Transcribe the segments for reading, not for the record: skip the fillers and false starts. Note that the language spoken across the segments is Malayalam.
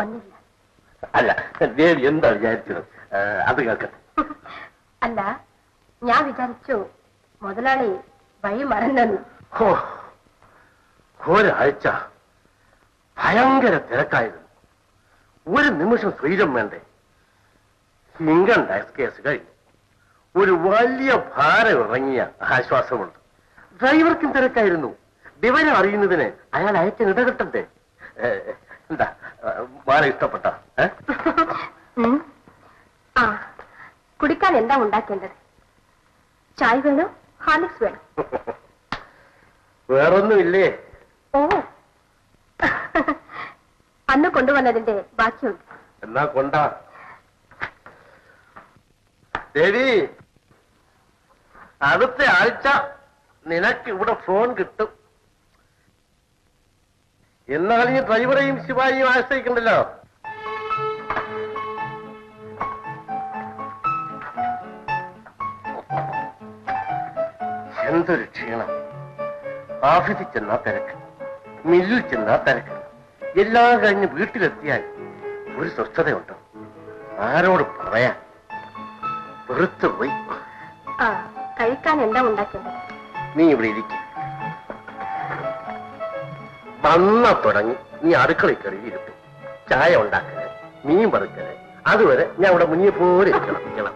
ഒന്നില്ല. അല്ല, ദേവി എന്താ വിചാരിച്ചത്? അത് കേൾക്കട്ടെ. അല്ല, ഞാൻ വിചാരിച്ചു മുതലാളി വഴി മറന്നു. ഒരാഴ്ച ഭയങ്കര തിരക്കായിരുന്നു. ഒരു നിമിഷം സ്വൈരം വേണ്ടേ? ഇൻകം ടാക്സ് കേസ് കഴിഞ്ഞു. ഒരു വലിയ ഭാരം ഇറങ്ങിയ ആശ്വാസമുണ്ട്. ഡ്രൈവർക്കും തിരക്കായിരുന്നു. വിവരം അറിയുന്നതിന് അയാൾ അയക്കാൻ ഇടകെട്ടണ്ടേ? എന്താ വളരെ ഇഷ്ടപ്പെട്ട? ആ, കുടിക്കാൻ എന്താ ഉണ്ടാക്കേണ്ടത്? ചായ വേണോ, ഹാർലിക്സ് വേണോ? വേറൊന്നുമില്ലേ? ഓ, അന്ന് കൊണ്ടുവന്നതിന്റെ ബാക്കിയുണ്ട്. എന്നാ കൊണ്ടാ. ദേവി, അടുത്ത ആഴ്ച നിനക്ക് ഇവിടെ ഫോൺ കിട്ടും. എന്നാൽ ഈ ഡ്രൈവറെയും ശിവായിയും ആശ്രയിക്കണ്ടല്ലോ. എന്തൊരു ക്ഷീണം! ഓഫീസിൽ ചെന്നാ തിരക്ക്, മില്ലിൽ ചെന്നാ തിരക്ക്, എല്ലാം കഴിഞ്ഞ് വീട്ടിലെത്തിയാൽ ഒരു സ്വസ്ഥതയുണ്ട്. ആരോട് പറയാൻ? വെറുത്തു പോയി. കഴിക്കാൻ എന്താ ഉണ്ടാക്കേണ്ടത്? നീ ഇവിടെ ഇരിക്കും. വന്ന തുടങ്ങി നീ അടുക്കളയിൽ കയറി ഇരുത്തും. ചായ ഉണ്ടാക്കല്, മീൻ വറുക്കല്, അതുവരെ ഞാൻ ഇവിടെ മുന്നിൽ പോലെ ഇരിക്കണം.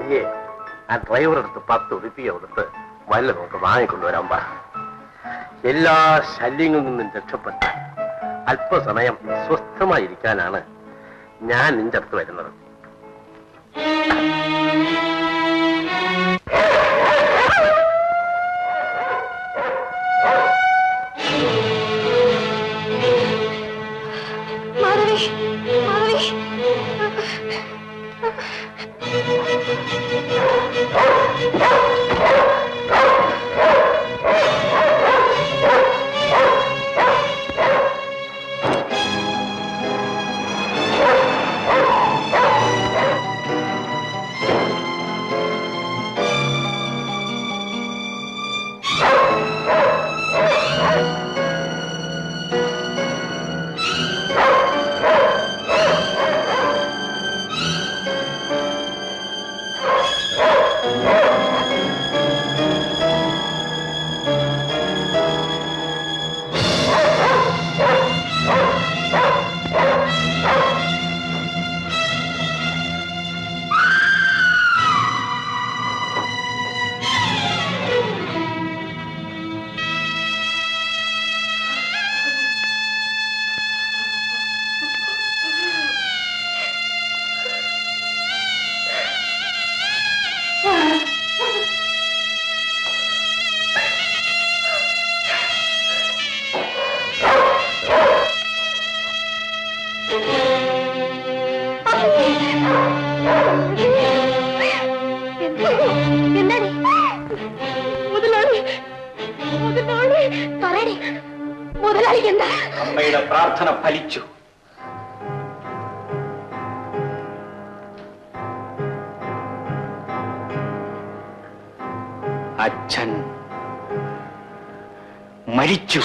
നീയേ ആ ഡ്രൈവറെടുത്ത് 10 ഉറുപ്പിക കൊടുത്ത് വല്ല നമുക്ക് വാങ്ങിക്കൊണ്ടുവരാൻ പാ. എല്ലാ ശല്യങ്ങളിൽ നിന്നും രക്ഷപ്പെട്ട അല്പസമയം സ്വസ്ഥമായിരിക്കാനാണ് ഞാൻ നിന്റെ അടുത്ത് വരുന്നത്. അമ്മയുടെ പ്രാർത്ഥന ഫലിച്ചു. അച്ഛൻ മരിച്ചു.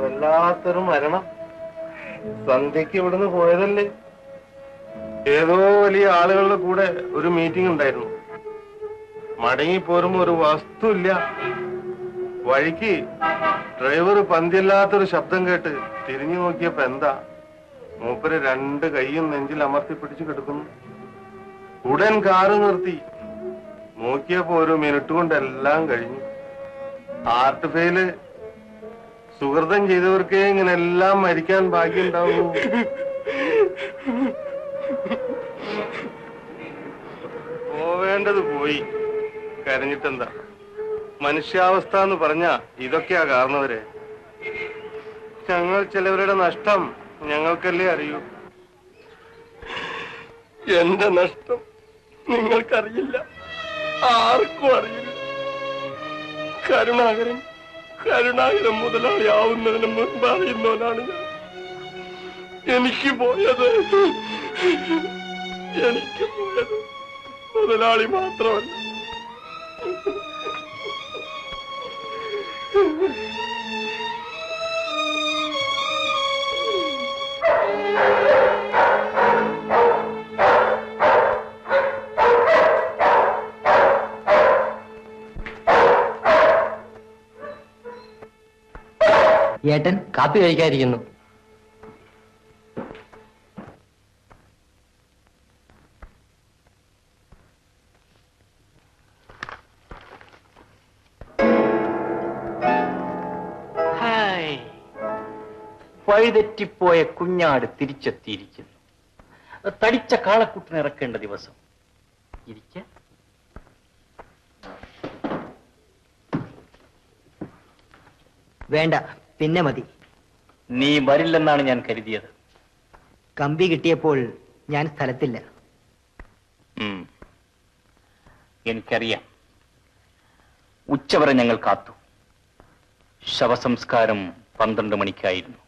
വല്ലാത്തൊരു മരണം. സന്ധ്യക്ക് ഇവിടുന്ന് പോയതല്ലേ? ഏതോ വലിയ ആളുകളുടെ കൂടെ ഒരു മീറ്റിംഗ് ഉണ്ടായിരുന്നു. മടങ്ങിപ്പോരുമ്പോ ഒരു വസ്തുല്ല. വഴിക്ക് ഡ്രൈവർ പന്തില്ലാത്തൊരു ശബ്ദം കേട്ട് തിരിഞ്ഞു നോക്കിയപ്പോ എന്താ, മൂപ്പര് 2 കൈയും നെഞ്ചിൽ അമർത്തി പിടിച്ചു കിടക്കുന്നു. ഉടൻ കാറ് നിർത്തി. നോക്കിയപ്പോ 1 മിനിറ്റ് കൊണ്ട് എല്ലാം കഴിഞ്ഞു. Heart fail. സുഹൃതം ചെയ്തവർക്കേ ഇങ്ങനെ എല്ലാം മരിക്കാൻ ഭാഗ്യം ഉണ്ടാവൂ. പോവേണ്ടത് പോയി, കരഞ്ഞിട്ടെന്താ? മനുഷ്യാവസ്ഥ എന്ന് പറഞ്ഞ ഇതൊക്കെയാ കാരണവരെ. ഞങ്ങൾ ചിലവരുടെ നഷ്ടം ഞങ്ങൾക്കല്ലേ അറിയൂ. എന്റെ നഷ്ടം നിങ്ങൾക്കറിയില്ല, ആർക്കും അറിയില്ല. കരുണാകരൻ മുതലാളിയാവുന്നതിന് മുൻപ് അറിയുന്നവനാണ് ഞാൻ. എനിക്ക് പോയത് മുതലാളി മാത്രമല്ല. ഏട്ടൻ കാപ്പി കഴിക്കാതിരിക്കുന്നു. ഹായ്, വഴിതെറ്റിപ്പോയ കുഞ്ഞാട് തിരിച്ചെത്തിയിരിക്കുന്നു. തടിച്ച കാളക്കുട്ടിനെ ഇറക്കേണ്ട ദിവസം. ഇരിക്ക. വേണ്ട, പിന്നെ മതി. നീ വരില്ലെന്നാണ് ഞാൻ കരുതിയത്. കമ്പി കിട്ടിയപ്പോൾ ഞാൻ സ്ഥലത്തില്ല. എനിക്കറിയാം. ഉച്ചവരെ ഞങ്ങൾ കാത്തു. ശവസംസ്കാരം 12 മണിക്കായിരുന്നു.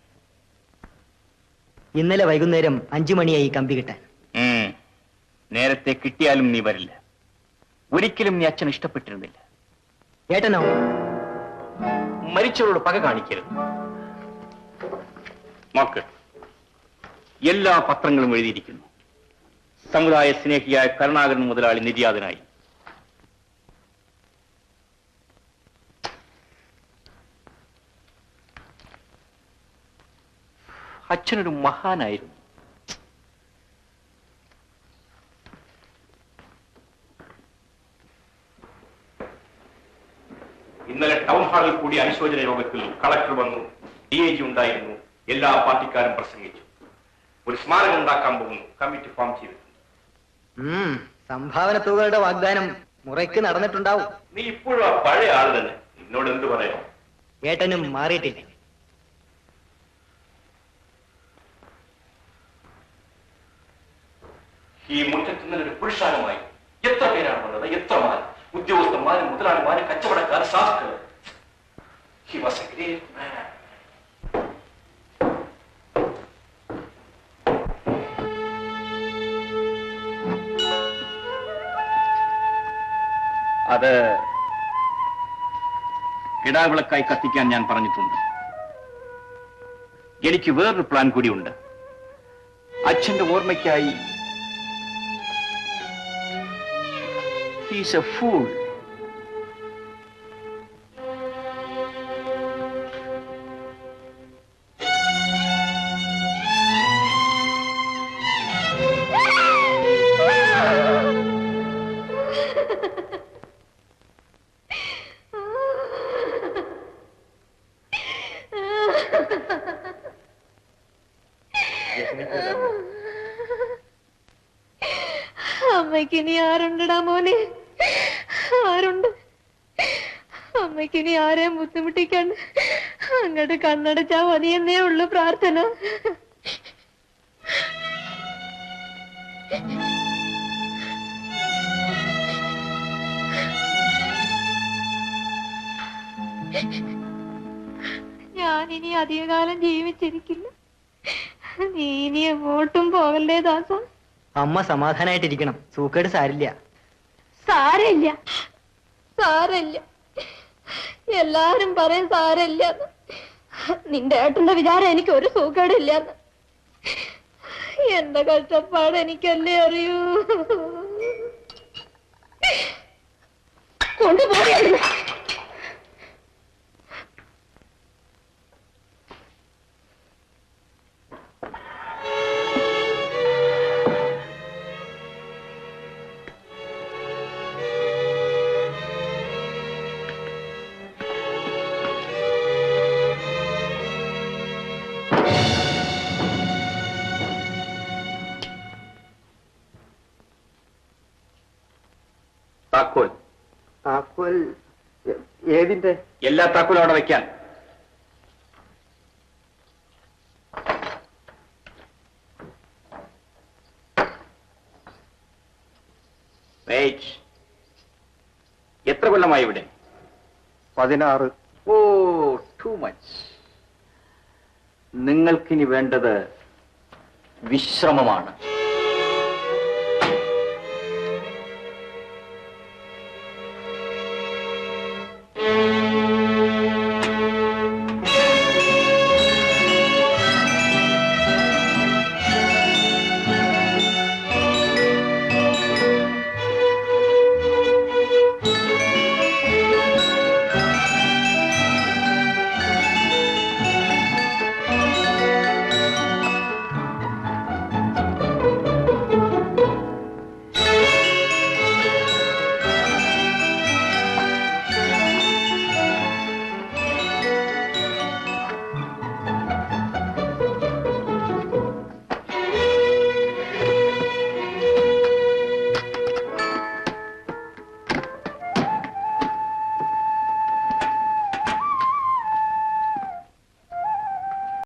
ഇന്നലെ വൈകുന്നേരം 5 മണിയായി കമ്പി കിട്ടാൻ. നേരത്തെ കിട്ടിയാലും നീ വരില്ല. ഒരിക്കലും നീ അച്ഛൻ ഇഷ്ടപ്പെട്ടിരുന്നില്ല. ഏട്ടനോ? മരിച്ചവരോട് പക കാണിക്കരുത്. നോക്ക്, എല്ലാ പത്രങ്ങളും എഴുതിയിരിക്കുന്നു. സമുദായ സ്നേഹിയായ കരുണാകരൻ മുതലാളി നിര്യാതനായി. അച്ഛനൊരു മഹാനായിരുന്നു. ഇന്നലെ ടൗൺ ഹാളിൽ കൂടി അനുശോചന യോഗത്തിൽ കളക്ടർ വന്നു, DIG ഉണ്ടായിരുന്നു, എല്ലാ പാർട്ടിക്കാരും പ്രസംഗിച്ചു. ഒരു സ്മാരകം ഉണ്ടാക്കാൻ പോകുന്നു, കമ്മിറ്റി ഫോം ചെയ്തിട്ടുണ്ട്. സംഭാവന തുകകളുടെ വാഗ്ദാനം മുറയ്ക്ക് നടന്നിട്ടുണ്ടാവും. നീ ഇപ്പോഴും ആ പഴയ ആൾ തന്നെ. എന്നോട് എന്ത് പറയാം? ഏട്ടനും മാറിയിട്ടില്ല. ഈ മുറ്റത്ത് നിന്ന് ഒരു പുരുഷാരമായി എത്ര പേരാണ് വന്നത്? എത്രമാർ ഉദ്യോഗസ്ഥന്മാരും മുതലാളിമാരും കച്ചവടക്കാർ, സാധുക്കൾ. He was a great man. അത് കിടാവിളക്കായി കത്തിക്കാൻ ഞാൻ പറഞ്ഞിട്ടുണ്ട്. എനിക്ക് വേറൊരു പ്ലാൻ കൂടിയുണ്ട്. അച്ഛന്റെ ഓർമ്മയ്ക്കായി. He's a fool. അമ്മയ്ക്കിനി ആരുണ്ടടാ മോനെ? ആരുണ്ട്? അമ്മയ്ക്കിനി ആരെയും ബുദ്ധിമുട്ടിക്കാണ്ട് അങ്ങോട്ട് കണ്ണടച്ചാ മതിയെന്നേ ഉള്ളു പ്രാർത്ഥന. ഞാനിനി അധികകാലം ജീവിച്ചിരിക്കില്ല. നീ ഇനി എങ്ങോട്ടും പോകല്ലേ ദാസ. അമ്മ സമാധാനായിട്ടിരിക്കണം. സൂക്കേട് സാരില്ല. സാരമില്ല, സാരമില്ല. എല്ലാരും പറയും സാരമില്ല. നിന്റെ ഏട്ടന്റെ വിചാരം എനിക്ക് ഒരു സൂക്കേടില്ലാന്ന്. എന്റെ കഷ്ടപ്പാട് എനിക്കല്ലേ അറിയൂ. കൊണ്ടുപോകുന്നു. താക്കോൽ താക്കോൽ ഏതിന്റെ? എല്ലാ താക്കോലും അവിടെ വെക്കാൻ. എത്ര കൊല്ലമായി ഇവിടെ? 16. ഓ, ടു മച്ച്. നിങ്ങൾക്കിനി വേണ്ടത് വിശ്രമമാണ്.